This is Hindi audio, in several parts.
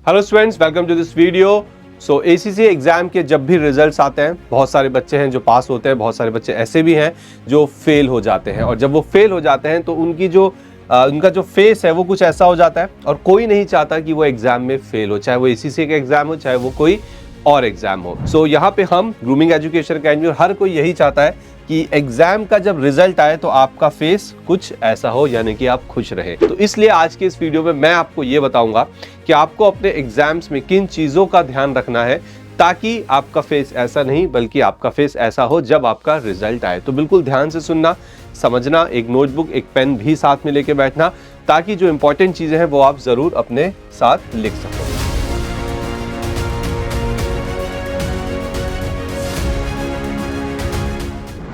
Hello students, welcome to this video. So ACC exam के जब भी रिजल्ट्स आते हैं, बहुत सारे बच्चे हैं जो पास होते हैं, बहुत सारे बच्चे ऐसे भी हैं जो फेल हो जाते हैं। और जब वो फेल हो जाते हैं तो उनका जो फेस है वो कुछ ऐसा हो जाता है और कोई नहीं चाहता कि वो एग्जाम में फेल हो, चाहे वो एसीसी का एग्जाम हो, चाहे वो कोई और एग्जाम हो। सो यहाँ पे हम ग्रूमिंग एजुकेशन अकेडमी और हर कोई यही चाहता है कि एग्जाम का जब रिजल्ट आए तो आपका फेस कुछ ऐसा हो, यानी कि आप खुश रहे। तो इसलिए आज के इस वीडियो में मैं आपको ये बताऊंगा कि आपको अपने एग्जाम्स में किन चीजों का ध्यान रखना है ताकि आपका फेस ऐसा नहीं बल्कि आपका फेस ऐसा हो जब आपका रिजल्ट आए। तो बिल्कुल ध्यान से सुनना, समझना, एक नोटबुक एक पेन भी साथ में लेके बैठना ताकि जो इंपॉर्टेंट चीजें हैं वो आप जरूर अपने साथ लिख सको।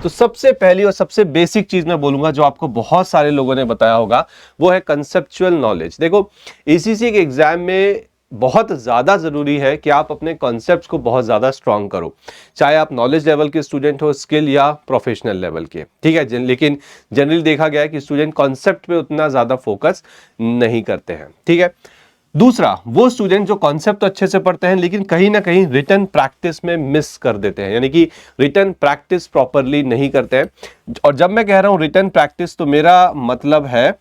तो सबसे पहली और सबसे बेसिक चीज मैं बोलूंगा जो आपको बहुत सारे लोगों ने बताया होगा वो है कंसेप्चुअल नॉलेज। देखो, एसीसी के एग्जाम में बहुत ज़्यादा ज़रूरी है कि आप अपने कॉन्सेप्ट्स को बहुत ज़्यादा स्ट्रांग करो, चाहे आप नॉलेज लेवल के स्टूडेंट हो, स्किल या प्रोफेशनल लेवल के, ठीक है। लेकिन जनरली देखा गया है कि स्टूडेंट कॉन्सेप्ट पे उतना ज़्यादा फोकस नहीं करते हैं, ठीक है। दूसरा, वो स्टूडेंट जो कॉन्सेप्ट तो अच्छे से पढ़ते हैं लेकिन कहीं ना कहीं रिटन प्रैक्टिस में मिस कर देते हैं, यानी कि रिटन प्रैक्टिस प्रॉपरली नहीं करते हैं। और जब मैं कह रहा हूं रिटन प्रैक्टिस तो मेरा मतलब है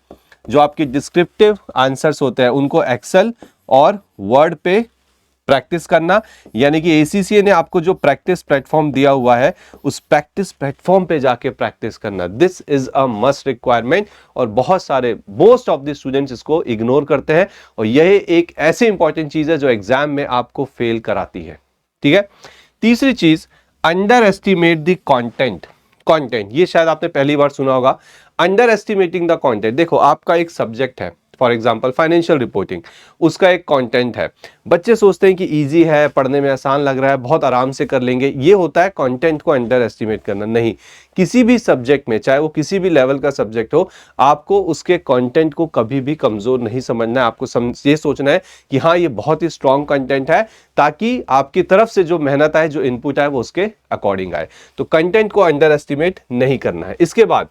जो आपके डिस्क्रिप्टिव आंसर्स होते हैं उनको एक्सेल और वर्ड पे प्रैक्टिस करना, यानी कि एसीसी ने आपको जो प्रैक्टिस प्लेटफॉर्म दिया हुआ है उस प्रैक्टिस प्लेटफॉर्म पे जाके प्रैक्टिस करना, this is a must requirement. और बहुत सारे मोस्ट ऑफ द स्टूडेंट्स इसको इग्नोर करते हैं और यह एक ऐसी इंपॉर्टेंट चीज है जो एग्जाम में आपको फेल कराती है, ठीक है। तीसरी चीज, under estimate the content. Content ये शायद आपने पहली बार सुना होगा, अंडर एस्टिमेटिंग द कंटेंट। देखो, आपका एक सब्जेक्ट है, फॉर एग्जाम्पल फाइनेंशियल रिपोर्टिंग, उसका एक कंटेंट है। बच्चे सोचते हैं कि इजी है, पढ़ने में आसान लग रहा है, बहुत आराम से कर लेंगे। ये होता है कंटेंट को अंडर एस्टिमेट करना। नहीं, किसी भी सब्जेक्ट में, चाहे वो किसी भी लेवल का सब्जेक्ट हो, आपको उसके कंटेंट को कभी भी कमजोर नहीं समझना है। आपको ये सोचना है कि हाँ, ये बहुत ही स्ट्रॉन्ग कंटेंट है ताकि आपकी तरफ से जो मेहनत आए, जो इनपुट आए, वो उसके अकॉर्डिंग आए। तो कंटेंट को अंडर एस्टिमेट नहीं करना है। इसके बाद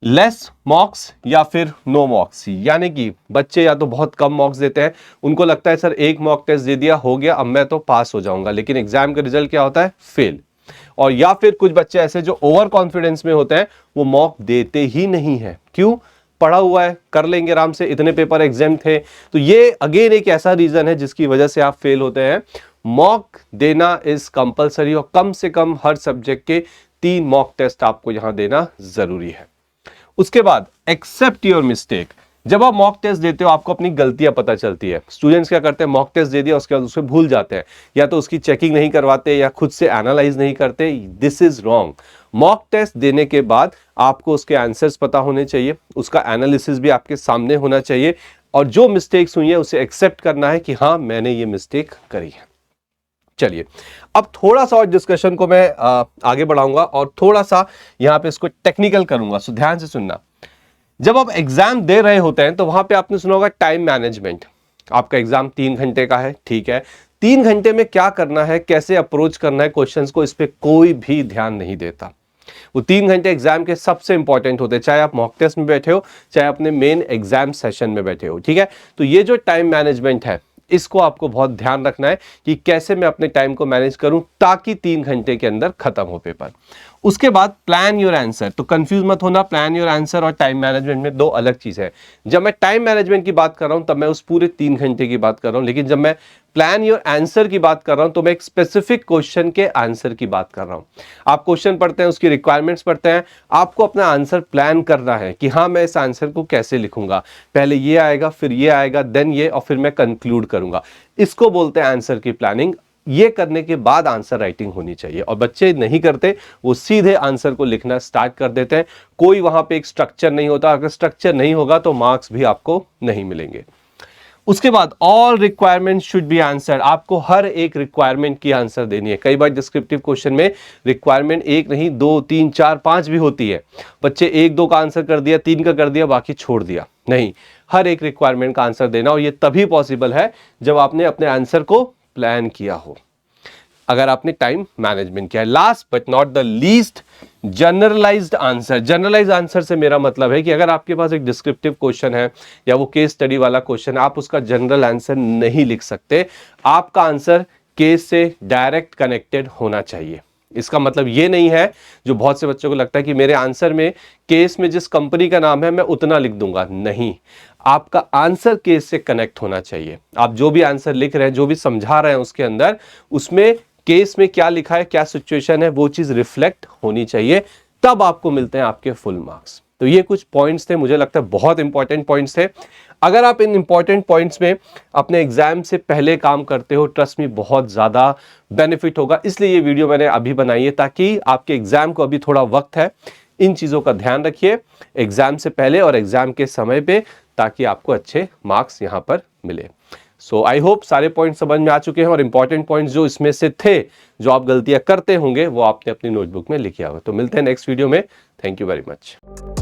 लेस मॉक्स या फिर नो मॉक्स, यानी कि बच्चे या तो बहुत कम मॉक्स देते हैं, उनको लगता है सर एक मॉक टेस्ट दे दिया, हो गया, अब मैं तो पास हो जाऊंगा, लेकिन एग्जाम का रिजल्ट क्या होता है? फेल। और या फिर कुछ बच्चे ऐसे जो ओवर कॉन्फिडेंस में होते हैं, वो मॉक देते ही नहीं है। क्यों? पढ़ा हुआ है, कर लेंगे आराम से, इतने पेपर एग्जाम थे। तो ये अगेन एक ऐसा रीजन है जिसकी वजह से आप फेल होते हैं। मॉक देना इज कंपलसरी और कम से कम हर सब्जेक्ट के 3 मॉक टेस्ट आपको यहां देना जरूरी है। उसके बाद एक्सेप्ट योर मिस्टेक। जब आप मॉक टेस्ट देते हो आपको अपनी गलतियां पता चलती है। स्टूडेंट्स क्या करते हैं, मॉक टेस्ट दे दिया उसके बाद उसे भूल जाते हैं, या तो उसकी चेकिंग नहीं करवाते या खुद से एनालाइज नहीं करते। This is wrong. Mock test देने के बाद आपको उसके आंसर्स पता होने चाहिए, उसका एनालिसिस भी आपके सामने होना चाहिए, और जो मिस्टेक्स हुई है उसे एक्सेप्ट करना है कि हाँ, मैंने ये मिस्टेक करी है। चलिए, अब थोड़ा सा और डिस्कशन को मैं आगे बढ़ाऊंगा और थोड़ा सा यहां पे इसको टेक्निकल करूंगा, सो ध्यान से सुनना। जब आप एग्जाम दे रहे होते हैं तो वहां पे आपने सुना होगा टाइम मैनेजमेंट। आपका एग्जाम 3 घंटे का है, ठीक है। 3 घंटे में क्या करना है, कैसे अप्रोच करना है क्वेश्चंस को, इस पे कोई भी ध्यान नहीं देता। वो 3 घंटे एग्जाम के सबसे इंपॉर्टेंट होते हैं, चाहे आप मॉक टेस्ट में बैठे हो, चाहे अपने मेन एग्जाम सेशन में बैठे हो, ठीक है। तो ये जो टाइम मैनेजमेंट है, इसको आपको बहुत ध्यान रखना है कि कैसे मैं अपने टाइम को मैनेज करूं ताकि 3 घंटे के अंदर खत्म हो पेपर। उसके बाद प्लान योर आंसर। तो कंफ्यूज मत होना, प्लान योर आंसर और टाइम मैनेजमेंट में 2 अलग चीज है। जब मैं टाइम मैनेजमेंट की बात कर रहा हूं तब मैं उस पूरे 3 घंटे की बात कर रहा हूं, लेकिन जब मैं प्लान योर आंसर की बात कर रहा हूं तो मैं एक स्पेसिफिक क्वेश्चन के आंसर की बात कर रहा हूं। आप क्वेश्चन पढ़ते हैं, उसकी रिक्वायरमेंट्स पढ़ते हैं, आपको अपना आंसर प्लान करना है कि हाँ, मैं इस आंसर को कैसे लिखूंगा, पहले ये आएगा, फिर ये आएगा, देन ये, और फिर मैं कंक्लूड करूंगा। इसको बोलते हैं आंसर की प्लानिंग। ये करने के बाद आंसर राइटिंग होनी चाहिए, और बच्चे नहीं करते, वो सीधे आंसर को लिखना स्टार्ट कर देते हैं। कोई वहां पे एक स्ट्रक्चर नहीं होता, अगर स्ट्रक्चर नहीं होगा तो मार्क्स भी आपको नहीं मिलेंगे। उसके बाद all requirement should be answered. आपको हर एक रिक्वायरमेंट की आंसर देनी है। कई बार डिस्क्रिप्टिव क्वेश्चन में रिक्वायरमेंट 1 नहीं 2 3 4 5 भी होती है। बच्चे 1 2 का आंसर कर दिया, 3 का कर दिया, बाकी छोड़ दिया। नहीं, हर एक रिक्वायरमेंट का आंसर देना, और ये तभी पॉसिबल है जब आपने अपने आंसर को प्लान किया हो। अगर आपने टाइम मैनेजमेंट किया है। Last but not the least, generalised answer. Generalised answer से मेरा मतलब है कि अगर आपके पास एक डिस्क्रिप्टिव क्वेश्चन है या वो केस स्टडी वाला क्वेश्चन है, आप उसका जनरल आंसर नहीं लिख सकते। आपका आंसर केस से डायरेक्ट कनेक्टेड होना चाहिए। इसका मतलब ये नहीं है, जो बहुत से बच्चों को लगता है कि मेरे आंसर में केस में जिस कंपनी का नाम है मैं उतना लिख दूंगा। नहीं, आपका आंसर केस से कनेक्ट होना चाहिए। आप जो भी आंसर लिख रहे हैं, जो भी समझा रहे हैं उसके अंदर, उसमें केस में क्या लिखा है, क्या सिचुएशन है, वो चीज रिफ्लेक्ट होनी चाहिए, तब आपको मिलते हैं आपके फुल मार्क्स। तो ये कुछ पॉइंट्स थे, मुझे लगता है बहुत इंपॉर्टेंट पॉइंट्स थे। अगर आप इन इंपॉर्टेंट पॉइंट्स में अपने एग्जाम से पहले काम करते हो, ट्रस्ट मी बहुत ज्यादा बेनिफिट होगा। इसलिए ये वीडियो मैंने अभी बनाई है, ताकि आपके एग्जाम को अभी थोड़ा वक्त है, इन चीजों का ध्यान रखिए एग्जाम से पहले और एग्जाम के समय पे, ताकि आपको अच्छे मार्क्स यहां पर मिले। सो आई होप सारे पॉइंट समझ में आ चुके हैं, और इंपॉर्टेंट पॉइंट्स जो इसमें से थे, जो आप गलतियां करते होंगे, वो आपने अपनी नोटबुक में लिखे होगा। तो मिलते हैं नेक्स्ट वीडियो में। Thank you very much.